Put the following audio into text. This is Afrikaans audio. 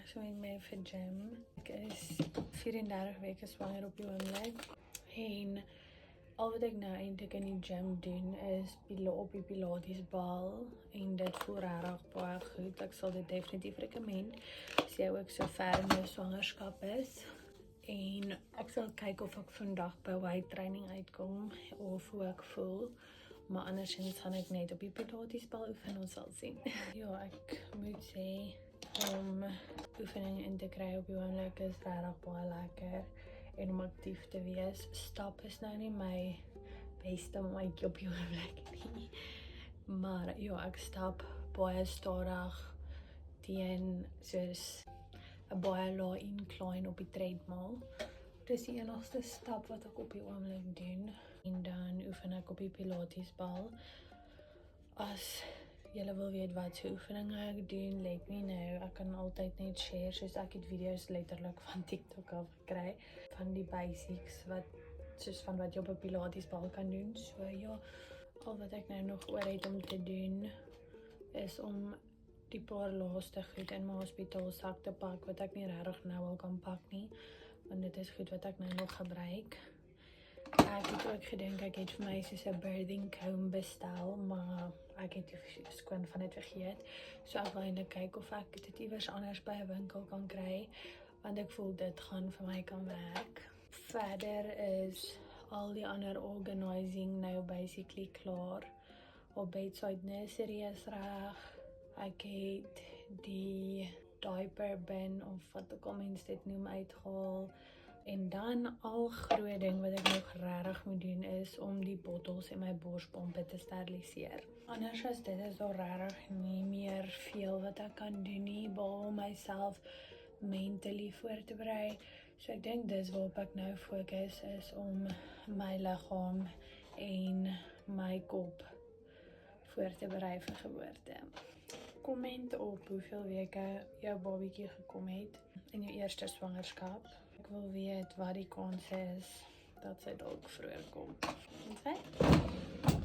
vandaag so met my vir gym. Ek is 34 weke swanger op die oomblik. En al wat ek nou eintlik in die gym doen is op die pilatesbal en dit voel regtig baie goed. Ek sal dit definitief recommend as jy ook so ver in jou swangerskap is. En ek sal kyk of ek vandag by weight training uitkom of hoe ek voel. Maar andersins gaan ek net op die pilatesbal oefen, ons sal sien. Ja, ek moet sê om oefening in te kry op die oomblik is regtig baie lekker en om aktief te wees. Stap is nou nie my beste maatjie op die oomblik nie. Maar ja, ek stap baie stadig teen soos 'n baie lae incline op die treadmill. Dis die enigste stap wat ek op die oomblik doen. En dan oefen ek op die pilatesbal. As julle wil weet wat so oefeninge ek doen, let me know. Ek kan altyd net share, soos ek het video's letterlik van TikTok af gekry, van die basics, soos van wat jy op 'n pilatesbal kan doen. So ja, al wat ek nou nog oor het om te doen, is om die paar laaste goed in my hospitaalsak te pak, wat ek nie regtig nou al kan pak nie, want dit is goed wat ek nou nog gebruik. Ek het ook gedink ek het vir my soos 'n birthing comb bestel, maar ek het skoon van dit vergeet. So ek wil eintlik kyk of ek dit iewers anders by 'n winkel kan kry, want ek voel dit gaan vir my kan werk. Verder is al die ander organizing nou basically klaar. Op bedside nursery is reg. Ek het die diaper bin, of wat ook al mens dit noem, uitgehaal. En dan al groot ding wat ek nog regtig moet doen is om die bottels en my borspompe te steriliseer. Anders as dit is daar regtig nie meer veel wat ek kan doen nie, behalwe om myself mentally voor te berei. So ek dink dis waarop ek nou fokus, is om my liggaam en my kop voor te berei vir geboorte. Komment op hoeveel weke jou babietjie gekom het in jou eerste swangerskap. Ek wil weet wat die kans is dat sy dalk vroeër kom. En sy?